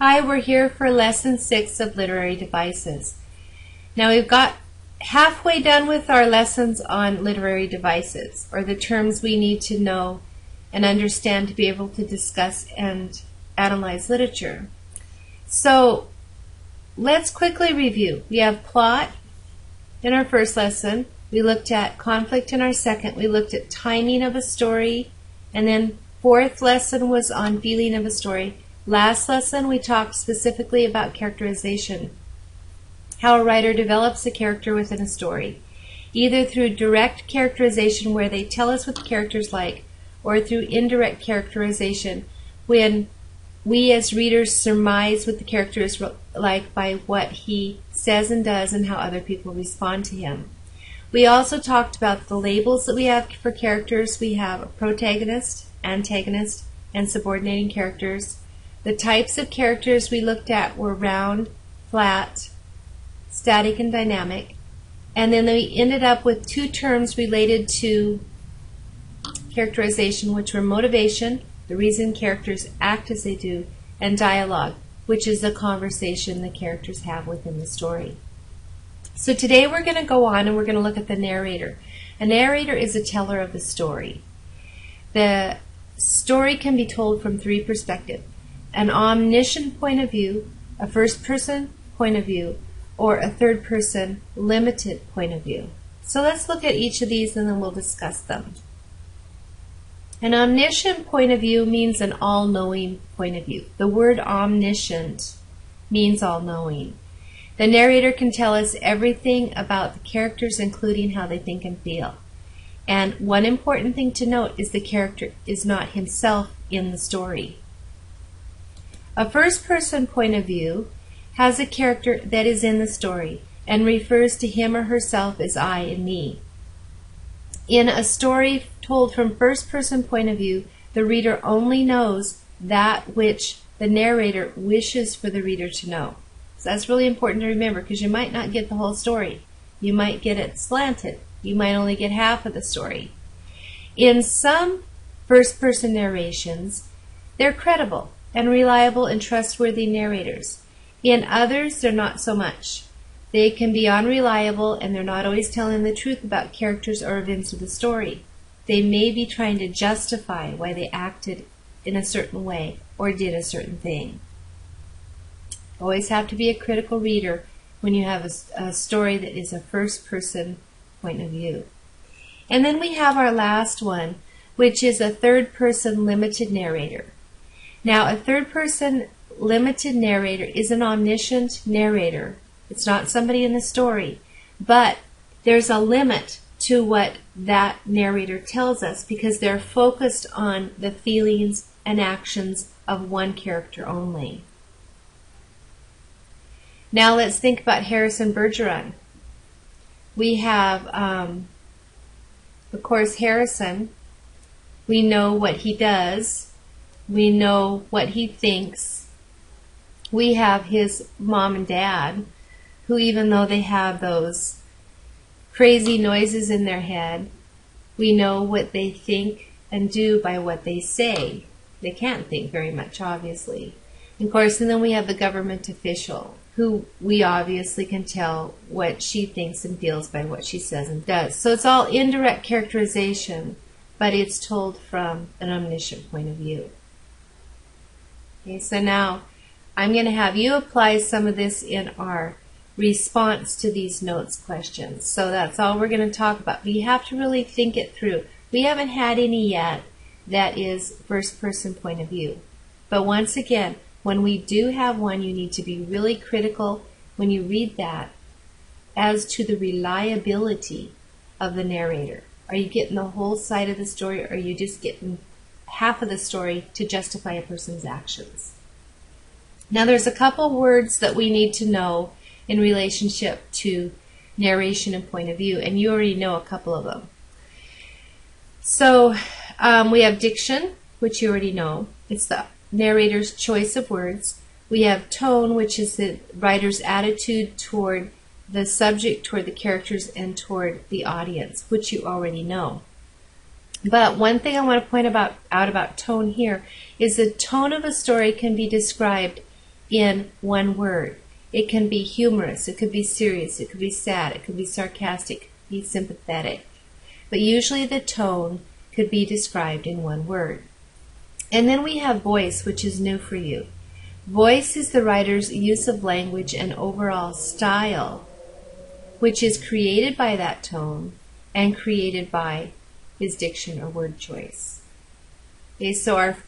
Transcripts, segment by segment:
Hi, we're here for Lesson 6 of Literary Devices. Now we've got halfway done with our lessons on literary devices, or the terms we need to know and understand to be able to discuss and analyze literature. So let's quickly review. We have plot in our first lesson. We looked at conflict in our second. We looked at timing of a story. And then fourth lesson was on feeling of a story. Last lesson we talked specifically about characterization, how a writer develops a character within a story, either through direct characterization where they tell us what the character's like, or through indirect characterization when we as readers surmise what the character is like by what he says and does and how other people respond to him. We also talked about the labels that we have for characters. We have a protagonist, antagonist, and subordinating characters. The types of characters we looked at were round, flat, static, and dynamic. And then we ended up with two terms related to characterization, which were motivation, the reason characters act as they do, and dialogue, which is the conversation the characters have within the story. So today we're going to go on and we're going to look at the narrator. A narrator is a teller of the story. The story can be told from three perspectives: an omniscient point of view, a first-person point of view, or a third-person limited point of view. So let's look at each of these and then we'll discuss them. An omniscient point of view means an all-knowing point of view. The word omniscient means all-knowing. The narrator can tell us everything about the characters, including how they think and feel. And one important thing to note is the character is not himself in the story. A first-person point of view has a character that is in the story and refers to him or herself as I and me. In a story told from first-person point of view, the reader only knows that which the narrator wishes for the reader to know. So that's really important to remember, because you might not get the whole story. You might get it slanted. You might only get half of the story. In some first-person narrations, they're credible and reliable and trustworthy narrators. In others, they're not so much. They can be unreliable and they're not always telling the truth about characters or events of the story. They may be trying to justify why they acted in a certain way or did a certain thing. Always have to be a critical reader when you have a story that is a first-person point of view. And then we have our last one, which is a third-person limited narrator. Now, a third-person limited narrator is an omniscient narrator. It's not somebody in the story, but there's a limit to what that narrator tells us because they're focused on the feelings and actions of one character only. Now let's think about Harrison Bergeron. We have, of course, Harrison. We know what he does. We know what he thinks. We have his mom and dad, who even though they have those crazy noises in their head, we know what they think and do by what they say. They can't think very much, obviously. And of course, and then we have the government official, who we obviously can tell what she thinks and feels by what she says and does. So it's all indirect characterization, but it's told from an omniscient point of view. Okay, so now I'm going to have you apply some of this in our response to these notes questions. So that's all we're going to talk about. But you have to really think it through. We haven't had any yet that is first-person point of view. But once again, when we do have one, you need to be really critical when you read that as to the reliability of the narrator. Are you getting the whole side of the story, or are you just getting half of the story to justify a person's actions? Now there's a couple words that we need to know in relationship to narration and point of view, and you already know a couple of them. So we have diction, which you already know. It's the narrator's choice of words. We have tone, which is the writer's attitude toward the subject, toward the characters, and toward the audience, which you already know. But one thing I want to point out about tone here is the tone of a story can be described in one word. It can be humorous, it could be serious, it could be sad, it could be sarcastic, it could be sympathetic. But usually the tone could be described in one word. And then we have voice, which is new for you. Voice is the writer's use of language and overall style, which is created by that tone and created by his diction or word choice. Okay, so our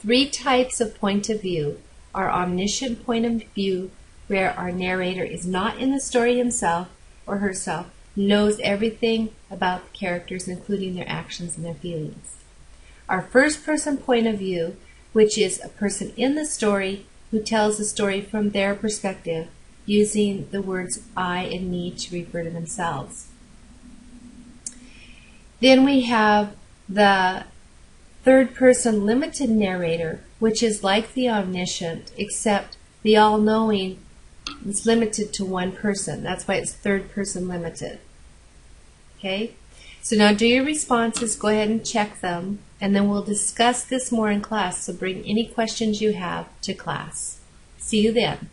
three types of point of view are omniscient point of view, where our narrator is not in the story himself or herself, knows everything about the characters, including their actions and their feelings. Our first person point of view, which is a person in the story who tells the story from their perspective, using the words I and me to refer to themselves. Then we have the third person limited narrator, which is like the omniscient, except the all-knowing is limited to one person. That's why it's third person limited. Okay? So now do your responses, go ahead and check them, and then we'll discuss this more in class, so bring any questions you have to class. See you then.